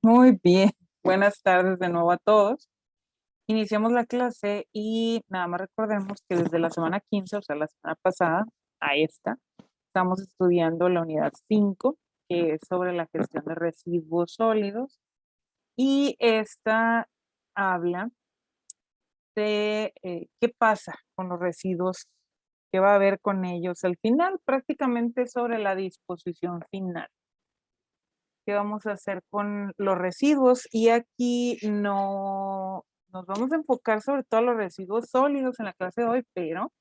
Muy bien, buenas tardes de nuevo a todos. Iniciamos la clase y nada más recordemos que desde la semana 15, o sea, la semana pasada, a esta, estamos estudiando la unidad 5, que es sobre la gestión de residuos sólidos. Y esta habla de qué pasa con los residuos, qué va a haber con ellos al final, prácticamente sobre la disposición final. ¿Qué vamos a hacer con los residuos? Y aquí no nos vamos a enfocar sobre todo los residuos sólidos en la clase de hoy, pero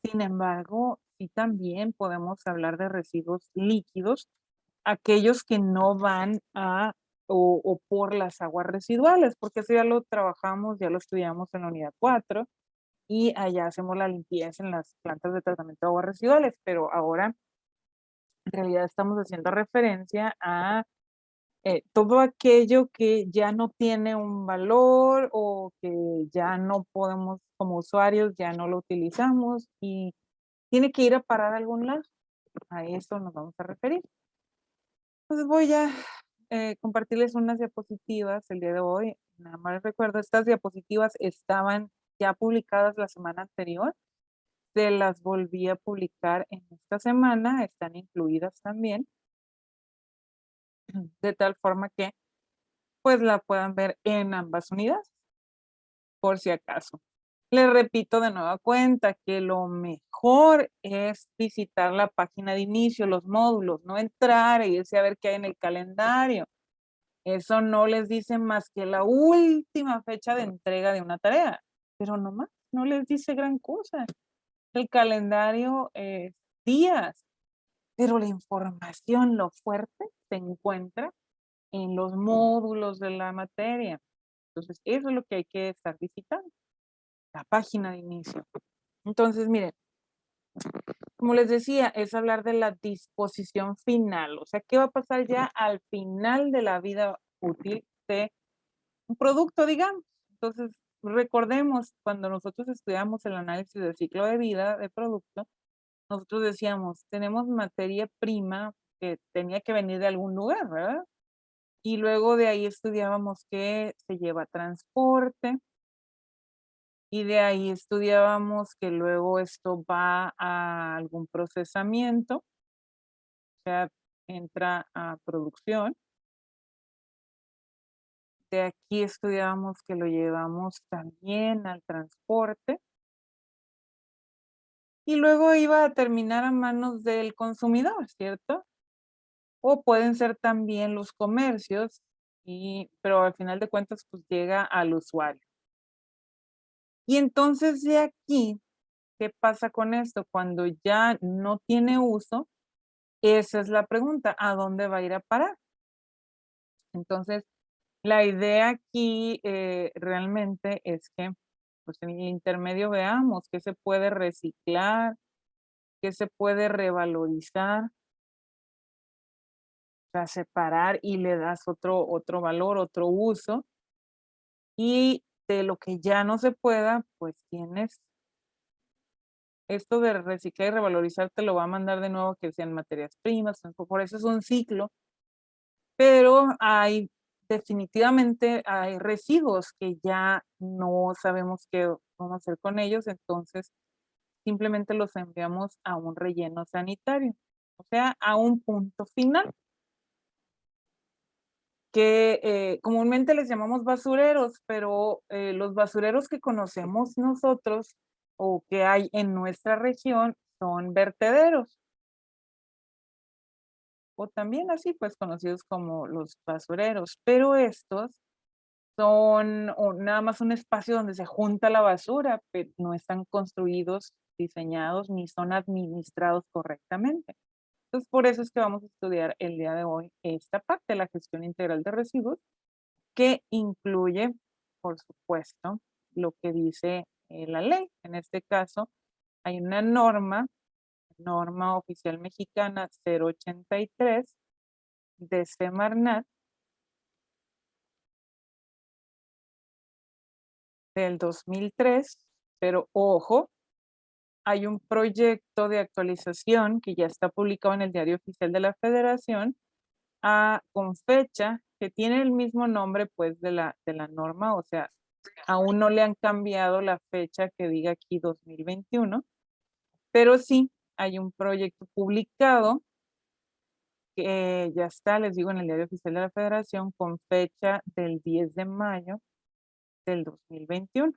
sin embargo, sí también podemos hablar de residuos líquidos, aquellos que no van a o por las aguas residuales, porque eso ya lo trabajamos, ya lo estudiamos en la unidad 4 y allá hacemos la limpieza en las plantas de tratamiento de aguas residuales, pero ahora en realidad estamos haciendo referencia a todo aquello que ya no tiene un valor o que ya no podemos, como usuarios, ya no lo utilizamos y tiene que ir a parar a algún lado. A eso nos vamos a referir. Entonces voy a compartirles unas diapositivas el día de hoy. Nada más recuerdo, estas diapositivas estaban ya publicadas la semana anterior. Se las volví a publicar en esta semana, están incluidas también, de tal forma que pues la puedan ver en ambas unidades, por si acaso. Les repito de nueva cuenta que lo mejor es visitar la página de inicio, los módulos, no entrar e irse a ver qué hay en el calendario. Eso no les dice más que la última fecha de entrega de una tarea, pero no más, no les dice gran cosa. El calendario es días, pero la información, lo fuerte, se encuentra en los módulos de la materia. Entonces, eso es lo que hay que estar visitando, la página de inicio. Entonces, miren, como les decía, es hablar de la disposición final, o sea, ¿qué va a pasar ya al final de la vida útil de un producto, digamos? Entonces, recordemos, cuando nosotros estudiamos el análisis del ciclo de vida de producto, nosotros decíamos, tenemos materia prima que tenía que venir de algún lugar, ¿verdad? Y luego de ahí estudiábamos que se lleva transporte, y de ahí estudiábamos que luego esto va a algún procesamiento, o sea, entra a producción. De aquí estudiábamos que lo llevamos también al transporte y luego iba a terminar a manos del consumidor, ¿cierto? O pueden ser también los comercios, pero al final de cuentas pues llega al usuario. Y entonces de aquí, ¿qué pasa con esto? Cuando ya no tiene uso, esa es la pregunta, ¿a dónde va a ir a parar? Entonces, la idea aquí realmente es que pues, en el intermedio veamos qué se puede reciclar, qué se puede revalorizar, o sea, separar y le das otro valor, otro uso. Y de lo que ya no se pueda, pues tienes esto de reciclar y revalorizar, te lo va a mandar de nuevo que sean materias primas, por eso es un ciclo. Pero hay definitivamente hay residuos que ya no sabemos qué vamos a hacer con ellos, entonces simplemente los enviamos a un relleno sanitario, o sea, a un punto final, que comúnmente les llamamos basureros, pero los basureros que conocemos nosotros o que hay en nuestra región son vertederos. O también así, pues conocidos como los basureros, pero estos son o nada más un espacio donde se junta la basura, pero no están construidos, diseñados, ni son administrados correctamente. Entonces, por eso es que vamos a estudiar el día de hoy esta parte, la gestión integral de residuos, que incluye, por supuesto, lo que dice la ley. En este caso, hay una norma oficial mexicana 083 de Semarnat del 2003, pero ojo, hay un proyecto de actualización que ya está publicado en el Diario Oficial de la Federación con fecha que tiene el mismo nombre pues de la norma, o sea, aún no le han cambiado la fecha que diga aquí 2021, pero sí hay un proyecto publicado que ya está, les digo, en el Diario Oficial de la Federación con fecha del 10 de mayo del 2021.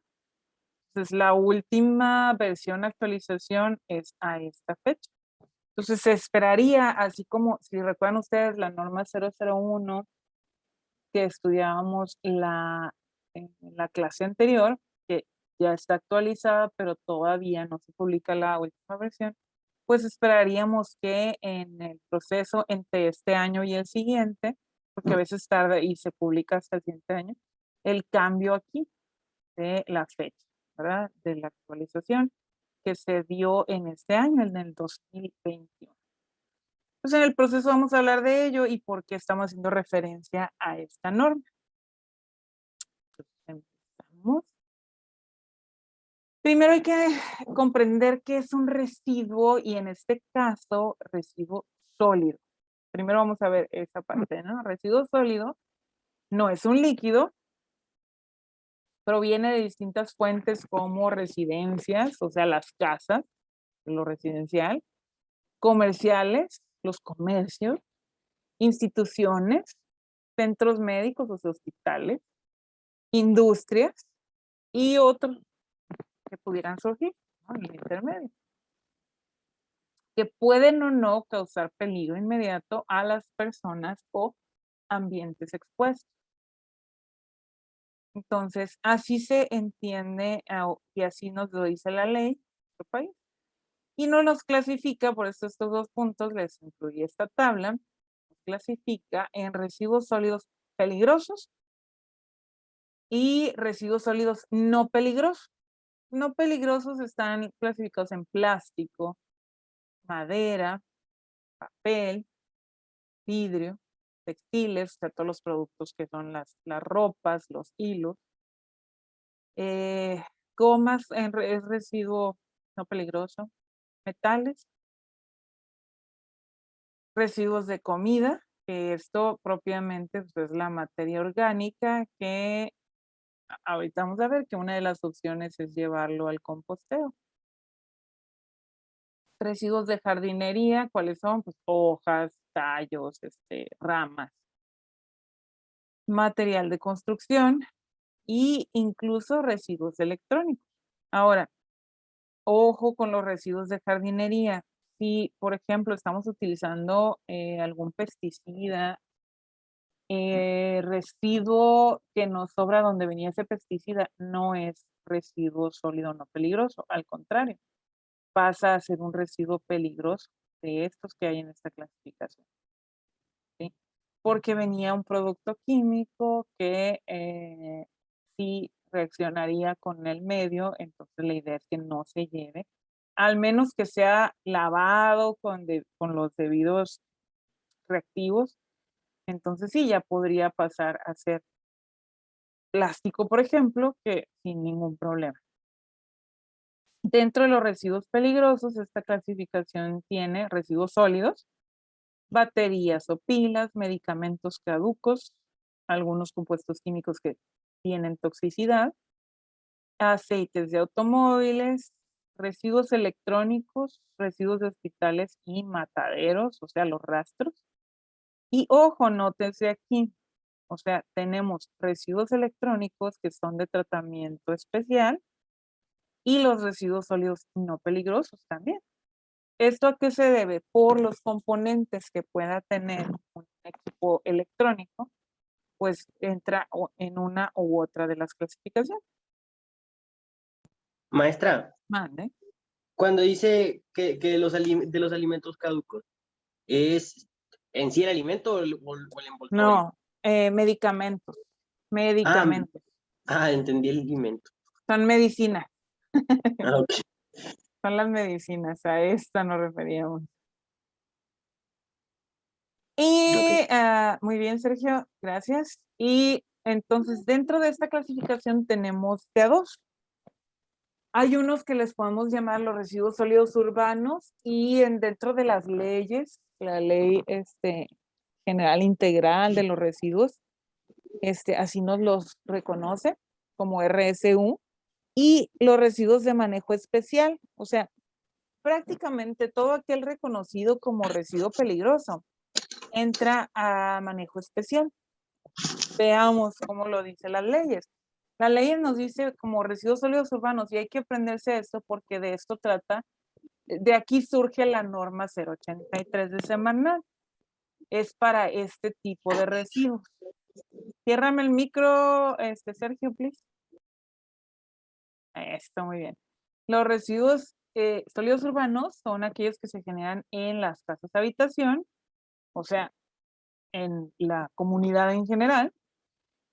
Entonces, la última versión, actualización es a esta fecha. Entonces, se esperaría, así como, si recuerdan ustedes, la norma 001 que estudiábamos en la clase anterior, que ya está actualizada, pero todavía no se publica la última versión, pues esperaríamos que en el proceso entre este año y el siguiente, porque a veces tarda y se publica hasta el siguiente año, el cambio aquí de la fecha, ¿verdad? De la actualización que se dio en este año, en el 2021. Entonces, en el proceso vamos a hablar de ello y por qué estamos haciendo referencia a esta norma. Entonces, empezamos. Primero hay que comprender qué es un residuo y en este caso, residuo sólido. Primero vamos a ver esa parte, ¿no? Residuo sólido no es un líquido, proviene de distintas fuentes como residencias, o sea, las casas, lo residencial, comerciales, los comercios, instituciones, centros médicos, o sea, hospitales, industrias y otros que pudieran surgir, ¿no? En el intermedio, que pueden o no causar peligro inmediato a las personas o ambientes expuestos. Entonces, así se entiende y así nos lo dice la ley de nuestro país. Y no los clasifica, por eso estos dos puntos les incluye esta tabla, nos clasifica en residuos sólidos peligrosos y residuos sólidos no peligrosos. No peligrosos están clasificados en plástico, madera, papel, vidrio, textiles, o sea, todos los productos que son las ropas, los hilos. Gomas es residuo no peligroso. Metales, residuos de comida, que esto propiamente pues, es la materia orgánica que ahorita vamos a ver que una de las opciones es llevarlo al composteo. Residuos de jardinería, ¿cuáles son? Pues hojas, tallos, ramas. Material de construcción y incluso residuos electrónicos. Ahora, ojo con los residuos de jardinería. Si, por ejemplo, estamos utilizando algún pesticida, residuo que nos sobra donde venía ese pesticida no es residuo sólido no peligroso, al contrario, pasa a ser un residuo peligroso de estos que hay en esta clasificación, ¿sí? Porque venía un producto químico que sí reaccionaría con el medio, entonces la idea es que no se lleve, al menos que sea lavado con los debidos reactivos, entonces sí, ya podría pasar a ser plástico, por ejemplo, que sin ningún problema. Dentro de los residuos peligrosos, esta clasificación tiene residuos sólidos, baterías o pilas, medicamentos caducos, algunos compuestos químicos que tienen toxicidad, aceites de automóviles, residuos electrónicos, residuos de hospitales y mataderos, o sea, los rastros. Y ojo, nótese aquí, o sea, tenemos residuos electrónicos que son de tratamiento especial y los residuos sólidos no peligrosos también. ¿Esto a qué se debe? Por los componentes que pueda tener un equipo electrónico, pues entra en una u otra de las clasificaciones. Maestra, Mande. cuando dice que de los alimentos caducos, ¿es en sí el alimento o el envoltorio? No, medicamentos. Ah, Medicamentos. entendí el alimento. Son medicinas. Ah, ok. Son las medicinas. A esta nos referíamos. Y muy bien, Sergio, gracias. Y entonces, dentro de esta clasificación tenemos de a dos. Hay unos que les podemos llamar los residuos sólidos urbanos y dentro de las leyes, la ley general integral de los residuos, así nos los reconoce como RSU, y los residuos de manejo especial, o sea, prácticamente todo aquel reconocido como residuo peligroso entra a manejo especial. Veamos cómo lo dicen las leyes. La ley nos dice como residuos sólidos urbanos, y hay que aprenderse esto porque de esto trata, de aquí surge la norma 083 de semanal. Es para este tipo de residuos. Ciérrame el micro, Sergio, please. Está muy bien. Los residuos sólidos urbanos son aquellos que se generan en las casas de habitación, o sea, en la comunidad en general,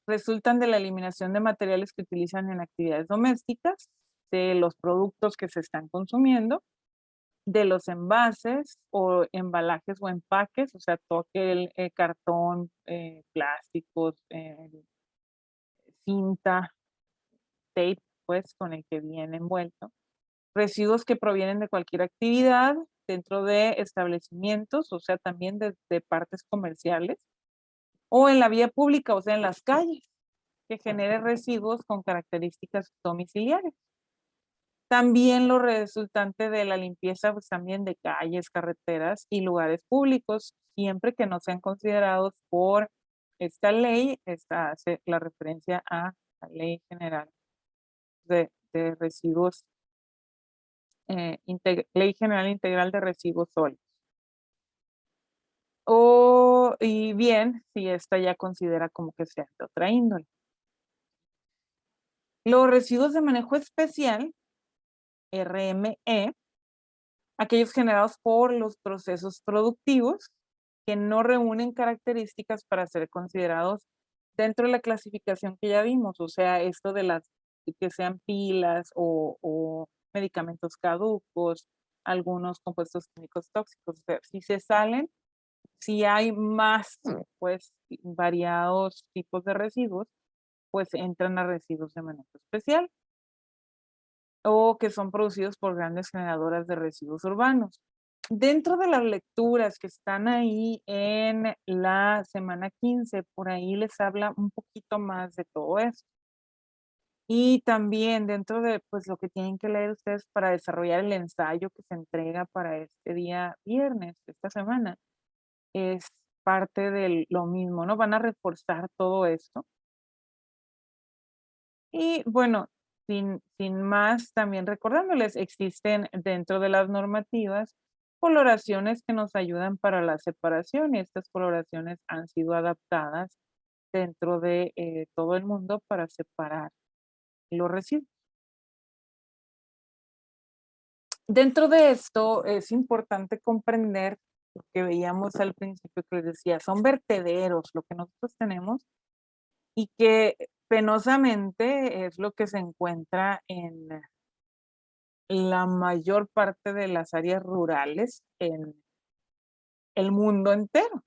resultan de la eliminación de materiales que utilizan en actividades domésticas, de los productos que se están consumiendo, de los envases o embalajes o empaques, o sea, todo el cartón, plásticos, cinta, tape, pues, con el que viene envuelto. Residuos que provienen de cualquier actividad dentro de establecimientos, o sea, también de partes comerciales, o en la vía pública, o sea, en las calles, que genere residuos con características domiciliares. También lo resultante de la limpieza, pues también de calles, carreteras y lugares públicos, siempre que no sean considerados por esta ley. Esta hace la referencia a la Ley General de Residuos, Ley General Integral de Residuos Sólidos. Y bien, si esta ya considera como que sea de otra índole. Los residuos de manejo especial, RME, aquellos generados por los procesos productivos que no reúnen características para ser considerados dentro de la clasificación que ya vimos, o sea, esto de las que sean pilas o medicamentos caducos, algunos compuestos químicos tóxicos, o sea, si se salen, si hay más, pues, variados tipos de residuos, pues entran a residuos de manejo especial o que son producidos por grandes generadoras de residuos urbanos. Dentro de las lecturas que están ahí en la semana 15, por ahí les habla un poquito más de todo esto. Y también dentro de pues lo que tienen que leer ustedes para desarrollar el ensayo que se entrega para este día viernes, esta semana, es parte de lo mismo, ¿no? Van a reforzar todo esto. Y bueno, sin más, también recordándoles, existen dentro de las normativas coloraciones que nos ayudan para la separación, y estas coloraciones han sido adaptadas dentro de todo el mundo para separar los residuos. Dentro de esto es importante comprender lo que veíamos al principio que les decía, son vertederos lo que nosotros tenemos y que penosamente es lo que se encuentra en la mayor parte de las áreas rurales en el mundo entero.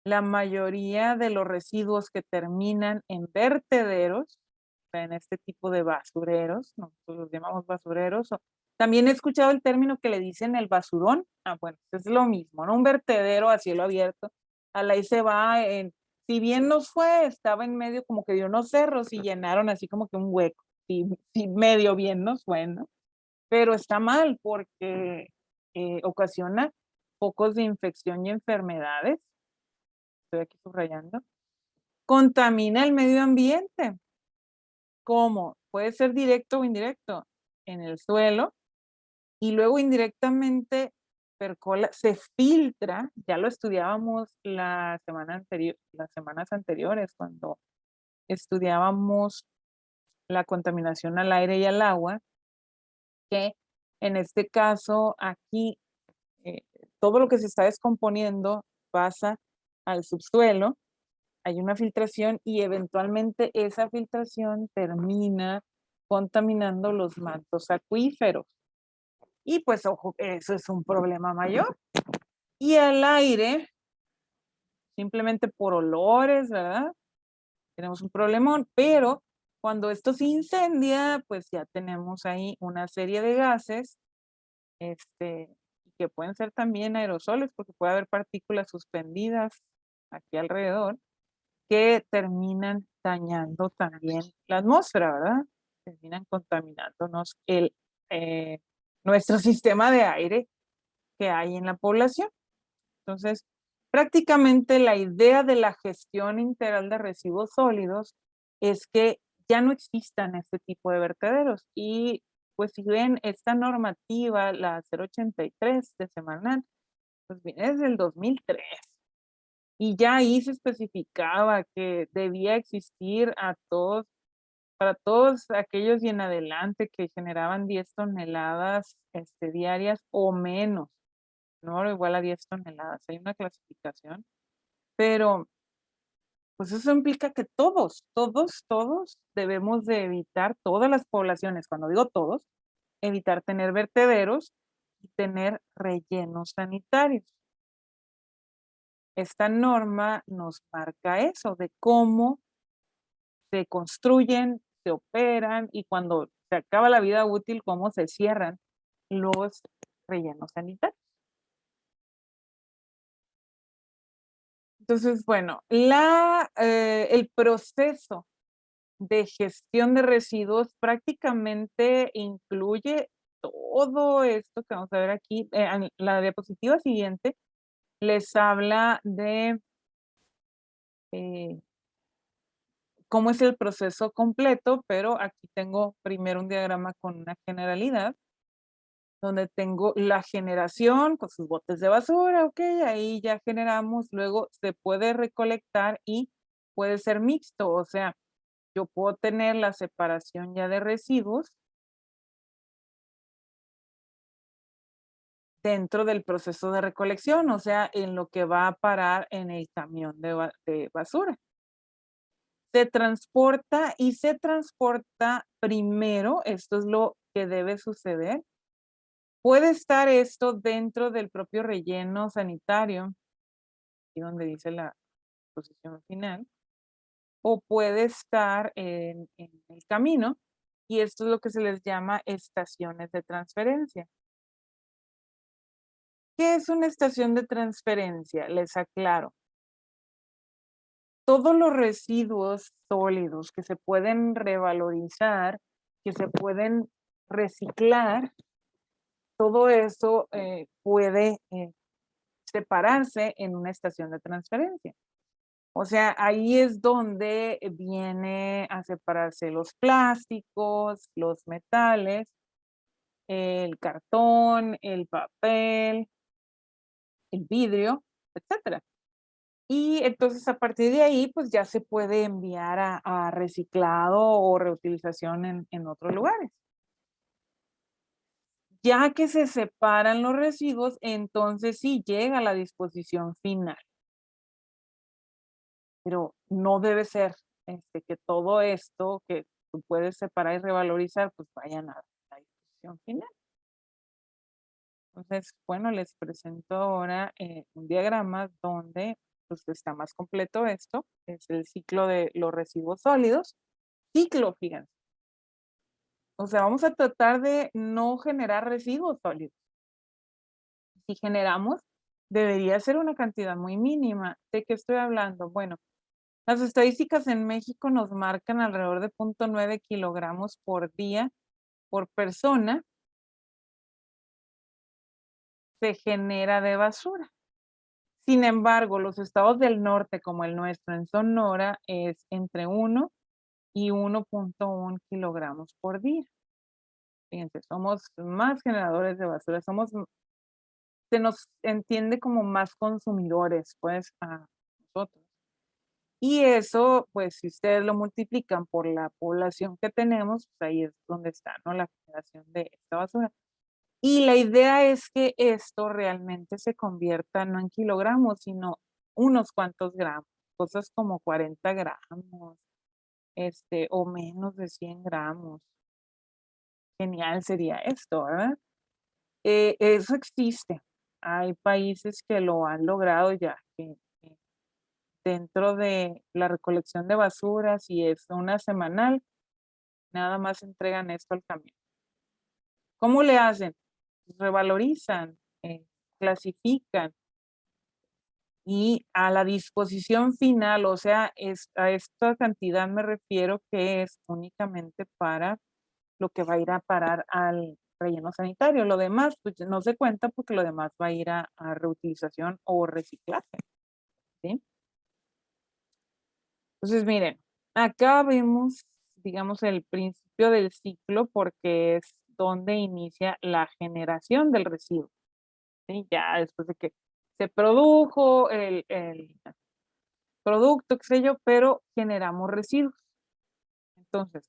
La mayoría de los residuos que terminan en vertederos, o sea, en este tipo de basureros, nosotros los llamamos basureros, también he escuchado el término que le dicen el basurón. Bueno, es lo mismo, ¿no? Un vertedero a cielo abierto. Ahí se va, si bien nos fue, estaba en medio como que de unos cerros y llenaron así como que un hueco. Si medio bien nos fue, ¿no? Pero está mal porque ocasiona focos de infección y enfermedades. Estoy aquí subrayando. Contamina el medio ambiente. ¿Cómo? Puede ser directo o indirecto. En el suelo, y luego indirectamente percola, se filtra, ya lo estudiábamos las semanas anteriores, cuando estudiábamos la contaminación al aire y al agua, que en este caso aquí eh, todo lo que se está descomponiendo pasa al subsuelo, hay una filtración y eventualmente esa filtración termina contaminando los mantos acuíferos. Y pues ojo, eso es un problema mayor. Y al aire, simplemente por olores, ¿verdad? Tenemos un problemón, pero cuando esto se incendia, pues ya tenemos ahí una serie de gases, que pueden ser también aerosoles, porque puede haber partículas suspendidas aquí alrededor, que terminan dañando también la atmósfera, ¿verdad? Terminan contaminándonos nuestro sistema de aire que hay en la población. Entonces, prácticamente la idea de la gestión integral de residuos sólidos es que ya no existan este tipo de vertederos. Y pues si ven esta normativa, la 083 de Semarnat, pues viene desde el 2003. Y ya ahí se especificaba que debía existir para todos aquellos y en adelante que generaban 10 toneladas diarias o menos, no igual a 10 toneladas. Hay una clasificación, pero pues eso implica que todos debemos de evitar, todas las poblaciones, cuando digo todos, evitar tener vertederos y tener rellenos sanitarios. Esta norma nos marca eso, de cómo se construyen, se operan y cuando se acaba la vida útil, cómo se cierran los rellenos sanitarios. Entonces, bueno, el proceso de gestión de residuos prácticamente incluye todo esto que vamos a ver aquí. La diapositiva siguiente les habla de cómo es el proceso completo, pero aquí tengo primero un diagrama con una generalidad, donde tengo la generación con sus botes de basura, ok, ahí ya generamos, luego se puede recolectar y puede ser mixto, o sea, yo puedo tener la separación ya de residuos dentro del proceso de recolección, o sea, en lo que va a parar en el camión de basura. Se transporta primero, esto es lo que debe suceder. Puede estar esto dentro del propio relleno sanitario, aquí donde dice la posición final, o puede estar en el camino, y esto es lo que se les llama estaciones de transferencia. ¿Qué es una estación de transferencia? Les aclaro. Todos los residuos sólidos que se pueden revalorizar, que se pueden reciclar, todo eso puede separarse en una estación de transferencia. O sea, ahí es donde viene a separarse los plásticos, los metales, el cartón, el papel, el vidrio, etcétera. Y entonces a partir de ahí, pues ya se puede enviar a reciclado o reutilización en otros lugares. Ya que se separan los residuos, entonces sí llega a la disposición final. Pero no debe ser que todo esto que tú puedes separar y revalorizar, pues vayan a la disposición final. Entonces, bueno, les presento ahora un diagrama donde pues, está más completo esto. Es el ciclo de los residuos sólidos. Ciclo, fíjense. O sea, vamos a tratar de no generar residuos sólidos. Si generamos, debería ser una cantidad muy mínima. ¿De qué estoy hablando? Bueno, las estadísticas en México nos marcan alrededor de 0.9 kilogramos por día por persona se genera de basura. Sin embargo, los estados del norte, como el nuestro en Sonora, es entre 1 y 1.1 kilogramos por día. Fíjense, somos más generadores de basura, se nos entiende como más consumidores, pues, a nosotros. Y eso, pues, si ustedes lo multiplican por la población que tenemos, pues ahí es donde está, ¿no? La generación de esta basura. Y la idea es que esto realmente se convierta no en kilogramos, sino unos cuantos gramos, cosas como 40 gramos, o menos de 100 gramos. Genial sería esto, ¿verdad? Eso existe. Hay países que lo han logrado ya, que dentro de la recolección de basuras, y es una semanal, nada más entregan esto al camión. ¿Cómo le hacen? Revalorizan, clasifican, Y a la disposición final, o sea, a esta cantidad me refiero que es únicamente para lo que va a ir a parar al relleno sanitario. Lo demás, pues no se cuenta porque lo demás va a ir a reutilización o reciclaje, ¿sí? Entonces, miren, acá vemos, digamos, el principio del ciclo porque es donde inicia la generación del residuo, ¿sí? Ya después de que se produjo el producto, qué sé yo, pero generamos residuos. Entonces,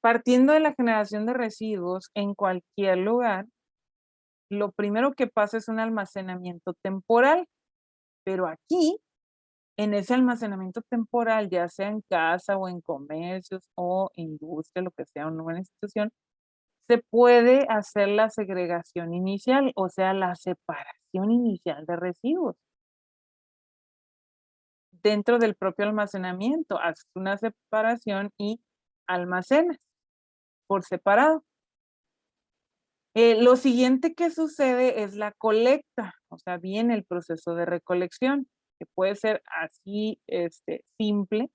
partiendo de la generación de residuos en cualquier lugar, lo primero que pasa es un almacenamiento temporal, pero aquí, en ese almacenamiento temporal, ya sea en casa o en comercios o industria, lo que sea, una buena institución, se puede hacer la segregación inicial, o sea, la separación inicial de residuos dentro del propio almacenamiento. Haces una separación y almacenas por separado. Lo siguiente que sucede es la colecta, o sea, viene el proceso de recolección, que puede ser así, simple,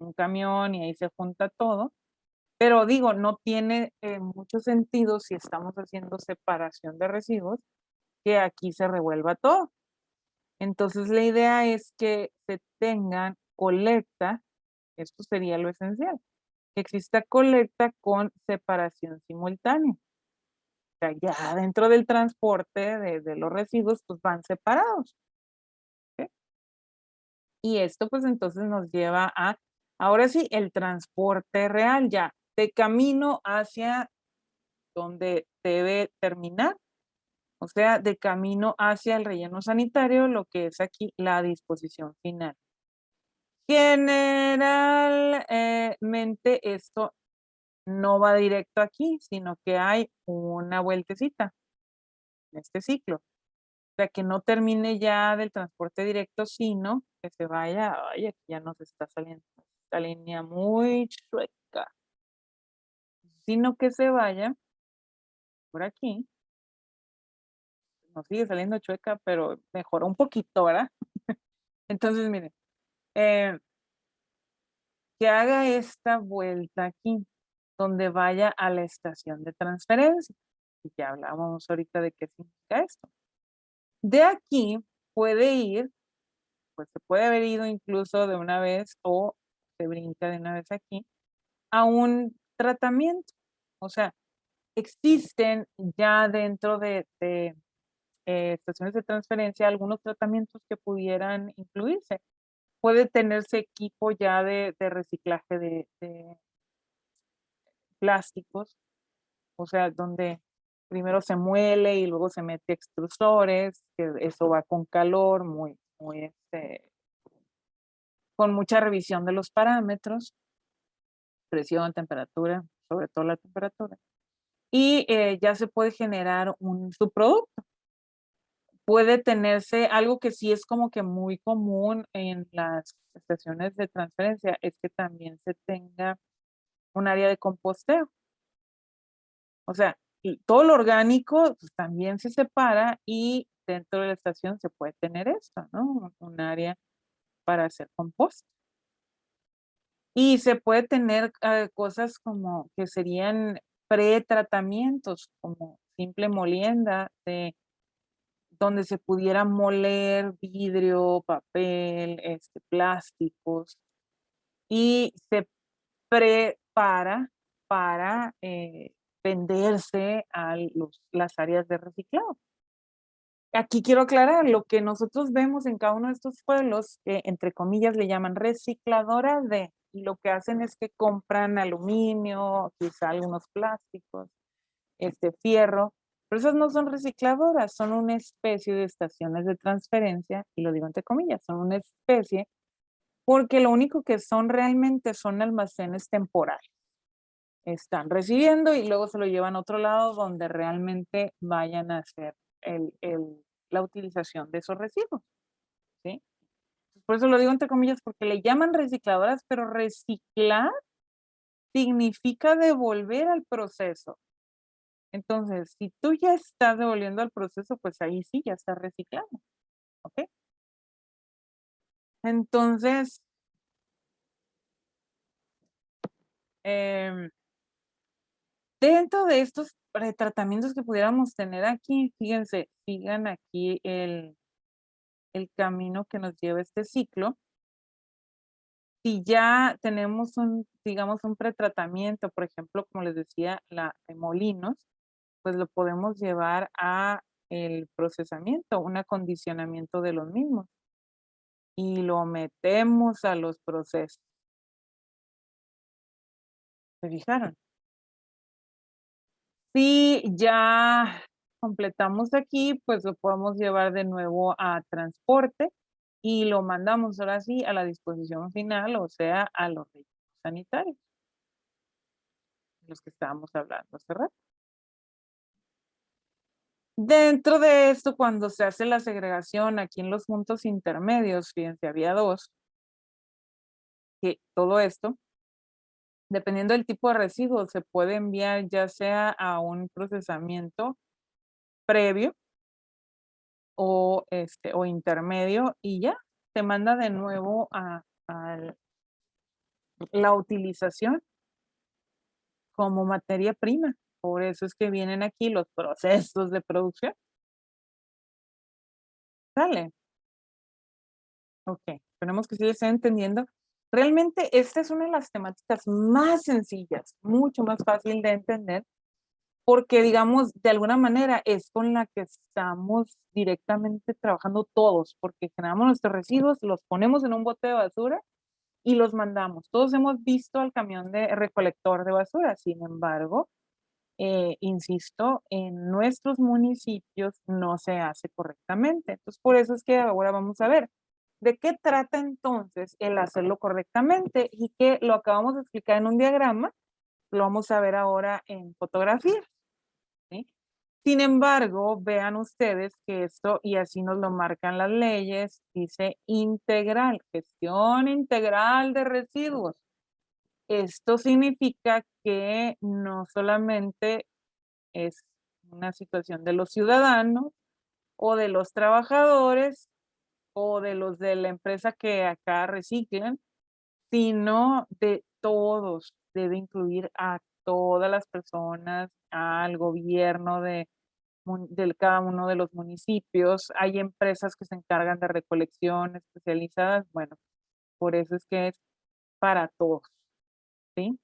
un camión y ahí se junta todo, pero digo, no tiene mucho sentido si estamos haciendo separación de residuos, que aquí se revuelva todo. Entonces, la idea es que se tengan colecta, esto sería lo esencial, que exista colecta con separación simultánea. O sea, ya dentro del transporte de los residuos, pues van separados. ¿Ok? Y esto pues entonces nos lleva a, ahora sí, el transporte real, ya de camino hacia donde debe terminar, o sea, de camino hacia el relleno sanitario, lo que es aquí la disposición final. Generalmente esto no va directo aquí, sino que hay una vueltecita en este ciclo. O sea, que no termine ya del transporte directo, sino que se vaya, ay, aquí ya nos está saliendo esta línea muy chueca, sino que se vaya por aquí, nos sigue saliendo chueca, pero mejoró un poquito, ¿verdad? Entonces, miren, eh, que haga esta vuelta aquí, donde vaya a la estación de transferencia. Y ya hablábamos ahorita de qué significa esto. De aquí puede ir, pues se puede haber ido incluso de una vez o se brinca de una vez aquí, a un tratamiento. O sea, existen ya dentro de estaciones de transferencia algunos tratamientos que pudieran incluirse. Puede tenerse equipo ya de reciclaje de plásticos, o sea, donde primero se muele y luego se mete extrusores, que eso va con calor, muy, con mucha revisión de los parámetros, presión, temperatura, sobre todo la temperatura. Y ya se puede generar un subproducto. Puede tenerse algo que sí es como que muy común en las estaciones de transferencia, es que también se tenga un área de composteo. O sea, y todo lo orgánico pues, también se separa y dentro de la estación se puede tener esto, ¿no? Un área para hacer compost. Y se puede tener cosas como que serían pretratamientos, como simple molienda, donde se pudiera moler vidrio, papel, plásticos, y se prepara para venderse a las áreas de reciclado. Aquí quiero aclarar, lo que nosotros vemos en cada uno de estos pueblos, entre comillas, le llaman recicladora de, y lo que hacen es que compran aluminio, quizá algunos plásticos, fierro, pero esas no son recicladoras, son una especie de estaciones de transferencia, y lo digo entre comillas, son una especie, porque lo único que son realmente son almacenes temporales. Están recibiendo y luego se lo llevan a otro lado donde realmente vayan a hacer la utilización de esos residuos, ¿sí? Por eso lo digo entre comillas, porque le llaman recicladoras, pero reciclar significa devolver al proceso. Entonces, si tú ya estás devolviendo al proceso, pues ahí sí ya estás reciclando, ¿ok? Entonces, dentro de estos pretratamientos que pudiéramos tener aquí, fíjense, sigan aquí el camino que nos lleva este ciclo. Si ya tenemos digamos, un pretratamiento, por ejemplo, como les decía, la de molinos, pues lo podemos llevar a el procesamiento, un acondicionamiento de los mismos y lo metemos a los procesos. ¿Se fijaron? Si ya completamos aquí, pues lo podemos llevar de nuevo a transporte y lo mandamos ahora sí a la disposición final, o sea, a los rellenos sanitarios, de los que estábamos hablando hace rato. Dentro de esto, cuando se hace la segregación aquí en los puntos intermedios, fíjense, había dos, que todo esto, dependiendo del tipo de residuo, se puede enviar ya sea a un procesamiento previo o intermedio y ya se manda de nuevo a la utilización como materia prima. Por eso es que vienen aquí los procesos de producción. ¿Sale? Ok, esperemos que sí estén entendiendo. Realmente esta es una de las temáticas más sencillas, mucho más fácil de entender, porque digamos, de alguna manera es con la que estamos directamente trabajando todos, porque generamos nuestros residuos, los ponemos en un bote de basura y los mandamos. Todos hemos visto al camión de recolector de basura, sin embargo, insisto, en nuestros municipios no se hace correctamente. Entonces, por eso es que ahora vamos a ver de qué trata entonces el hacerlo correctamente y que lo acabamos de explicar en un diagrama, lo vamos a ver ahora en fotografía. ¿Sí? Sin embargo, vean ustedes que esto, y así nos lo marcan las leyes, dice integral, gestión integral de residuos. Esto significa que no solamente es una situación de los ciudadanos o de los trabajadores o de los de la empresa que acá reciclan, sino de todos. Debe incluir a todas las personas, al gobierno de cada uno de los municipios. Hay empresas que se encargan de recolección especializadas. Bueno, por eso es que es para todos, ¿sí?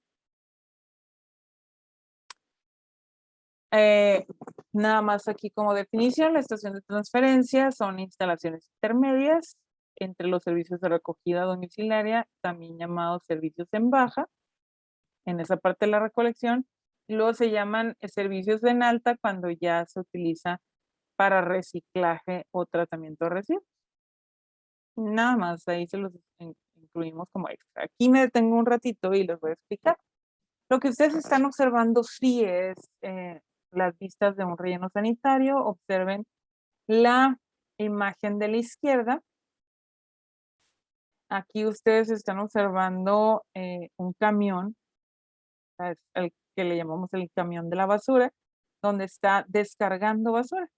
Eh, Nada más aquí como definición, la estación de transferencia son instalaciones intermedias entre los servicios de recogida domiciliaria, también llamados servicios en baja, en esa parte de la recolección. Y luego se llaman servicios en alta cuando ya se utiliza para reciclaje o tratamiento de residuos. Nada más, ahí se los incluimos como extra. Aquí me detengo un ratito y les voy a explicar. Lo que ustedes están observando sí es las vistas de un relleno sanitario. Observen la imagen de la izquierda. Aquí ustedes están observando un camión, es el que le llamamos el camión de la basura, donde está descargando basura.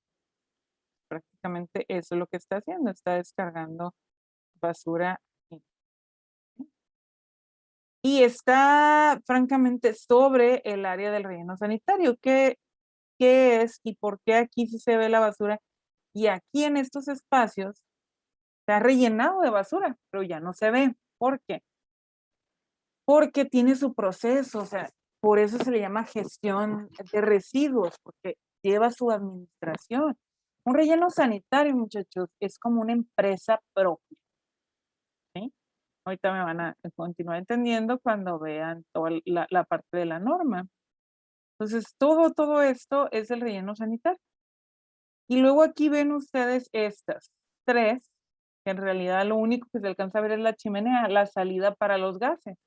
Prácticamente eso es lo que está haciendo, está descargando basura. Y está francamente sobre el área del relleno sanitario. ¿Qué es y por qué aquí sí se ve la basura? Y aquí en estos espacios está rellenado de basura, pero ya no se ve. ¿Por qué? Porque tiene su proceso, o sea, por eso se le llama gestión de residuos, porque lleva su administración. Un relleno sanitario, muchachos, es como una empresa propia, ¿sí? Ahorita me van a continuar entendiendo cuando vean toda la parte de la norma. Entonces, todo esto es el relleno sanitario. Y luego aquí ven ustedes estas tres, que en realidad lo único que se alcanza a ver es la chimenea, la salida para los gases.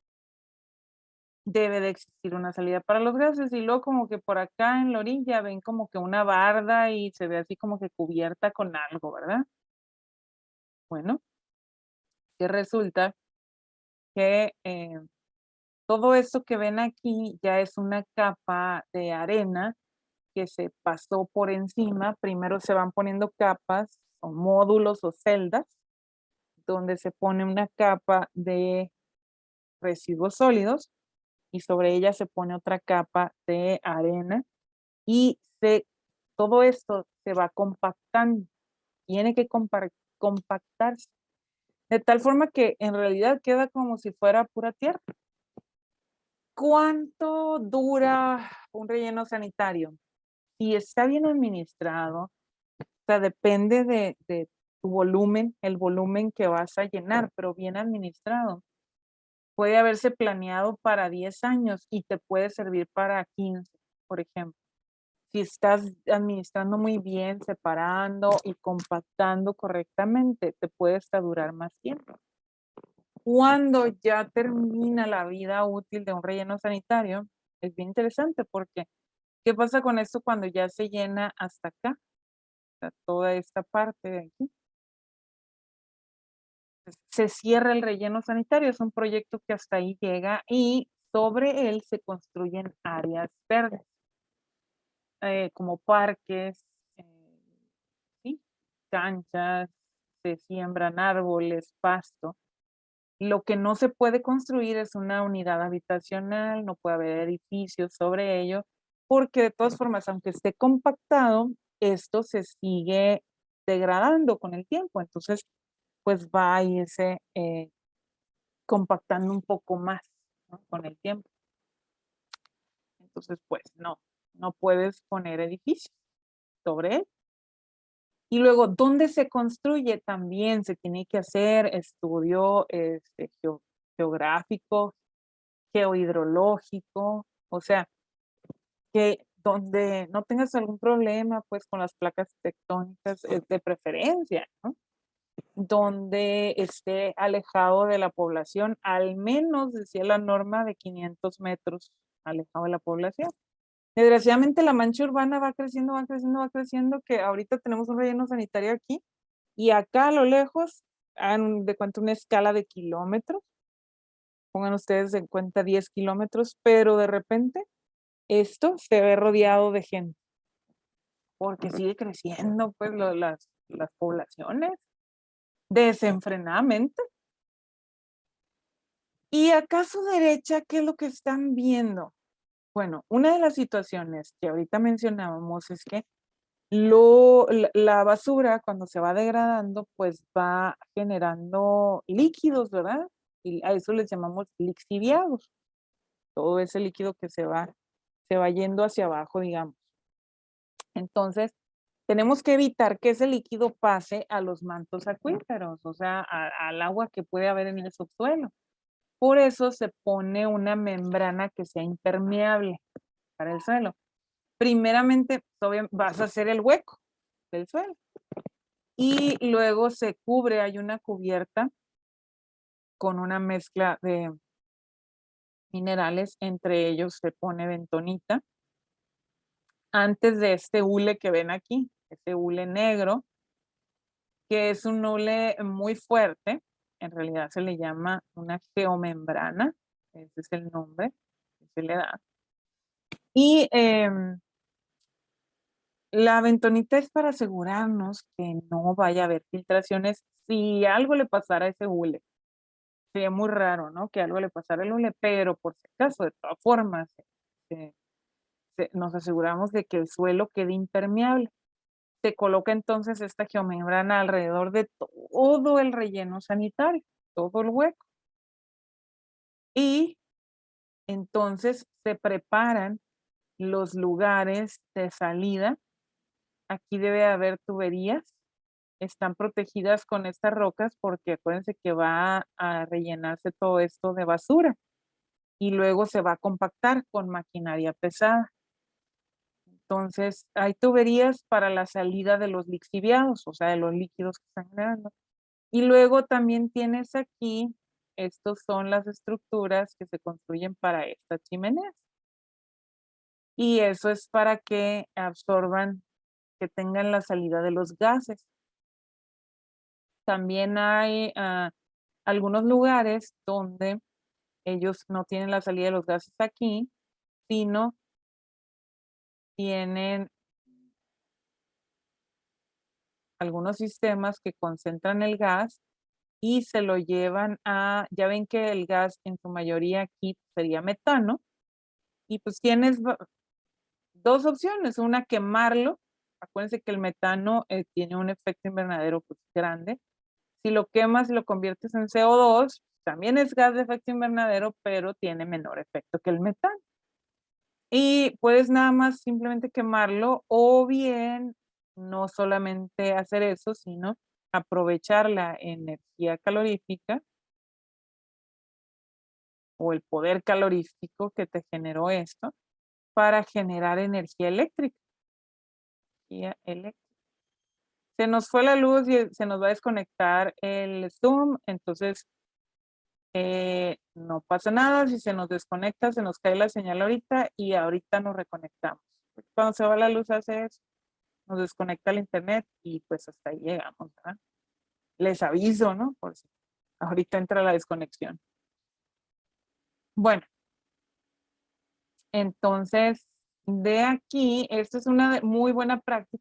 Debe de existir una salida para los gases y luego como que por acá en la orilla ven como que una barda y se ve así como que cubierta con algo, ¿verdad? Bueno, que resulta que todo esto que ven aquí ya es una capa de arena que se pasó por encima. Primero se van poniendo capas o módulos o celdas. donde se pone una capa de residuos sólidos y sobre ella se pone otra capa de arena y todo esto se va compactando, tiene que compactarse, de tal forma que en realidad queda como si fuera pura tierra. ¿Cuánto dura un relleno sanitario? Si está bien administrado, o sea, depende de tu volumen, el volumen que vas a llenar, pero bien administrado. Puede haberse planeado para 10 años y te puede servir para 15, por ejemplo. Si estás administrando muy bien, separando y compactando correctamente, te puede hasta durar más tiempo. Cuando ya termina la vida útil de un relleno sanitario, es bien interesante porque, ¿qué pasa con esto cuando ya se llena hasta acá? O sea, toda esta parte de aquí. Se cierra el relleno sanitario, es un proyecto que hasta ahí llega y sobre él se construyen áreas verdes, como parques, ¿sí? Canchas, se siembran árboles, pasto. Lo que no se puede construir es una unidad habitacional, no puede haber edificios sobre ello, porque de todas formas, aunque esté compactado, esto se sigue degradando con el tiempo. Entonces, pues va a irse compactando un poco más, ¿no? Con el tiempo. Entonces, pues no puedes poner edificios sobre él. Y luego, ¿dónde se construye? También se tiene que hacer estudio geográfico, geohidrológico, o sea, que donde no tengas algún problema, pues, con las placas tectónicas, de preferencia, ¿no? Donde esté alejado de la población, al menos decía la norma de 500 metros alejado de la población. Desgraciadamente la mancha urbana va creciendo, va creciendo, va creciendo, que ahorita tenemos un relleno sanitario aquí y acá a lo lejos, hagan de cuenta una escala de kilómetros, pongan ustedes en cuenta 10 kilómetros, pero de repente esto se ve rodeado de gente, porque sigue creciendo pues las poblaciones desenfrenadamente. Y acá a su derecha, ¿qué es lo que están viendo? Bueno, una de las situaciones que ahorita mencionábamos es que la basura cuando se va degradando, pues va generando líquidos, ¿verdad? Y a eso les llamamos lixiviados. Todo ese líquido que se va yendo hacia abajo, digamos. Entonces, tenemos que evitar que ese líquido pase a los mantos acuíferos, o sea, al agua que puede haber en el subsuelo. Por eso se pone una membrana que sea impermeable para el suelo. Primeramente, vas a hacer el hueco del suelo y luego se cubre, hay una cubierta con una mezcla de minerales, entre ellos se pone bentonita. Antes de este hule que ven aquí, este hule negro, que es un hule muy fuerte, en realidad se le llama una geomembrana, ese es el nombre que se le da. Y la bentonita es para asegurarnos que no vaya a haber filtraciones si algo le pasara a ese hule. Sería muy raro, ¿no? Que algo le pasara al hule, pero por si acaso, de todas formas, se- nos aseguramos de que el suelo quede impermeable. Se coloca entonces esta geomembrana alrededor de todo el relleno sanitario, todo el hueco. Y entonces se preparan los lugares de salida. Aquí debe haber tuberías. Están protegidas con estas rocas porque acuérdense que va a rellenarse todo esto de basura y luego se va a compactar con maquinaria pesada. Entonces, hay tuberías para la salida de los lixiviados, o sea, de los líquidos que están generando. Y luego también tienes aquí, estos son las estructuras que se construyen para estas chimeneas. Y eso es para que absorban, que tengan la salida de los gases. También hay algunos lugares donde ellos no tienen la salida de los gases aquí, sino tienen algunos sistemas que concentran el gas y se lo llevan a, ya ven que el gas en su mayoría aquí sería metano, y pues tienes dos opciones, una quemarlo, acuérdense que el metano tiene un efecto invernadero pues, grande, si lo quemas y lo conviertes en CO2, también es gas de efecto invernadero, pero tiene menor efecto que el metano. Y puedes nada más simplemente quemarlo o bien no solamente hacer eso, sino aprovechar la energía calorífica o el poder calorífico que te generó esto para generar energía eléctrica. Se nos fue la luz y se nos va a desconectar el Zoom, entonces no pasa nada, si se nos desconecta, se nos cae la señal ahorita y ahorita nos reconectamos. Cuando se va la luz hace eso, nos desconecta el internet y pues hasta ahí llegamos, ¿verdad? Les aviso, ¿no? Por si ahorita entra la desconexión. Bueno, entonces de aquí, esta es una muy buena práctica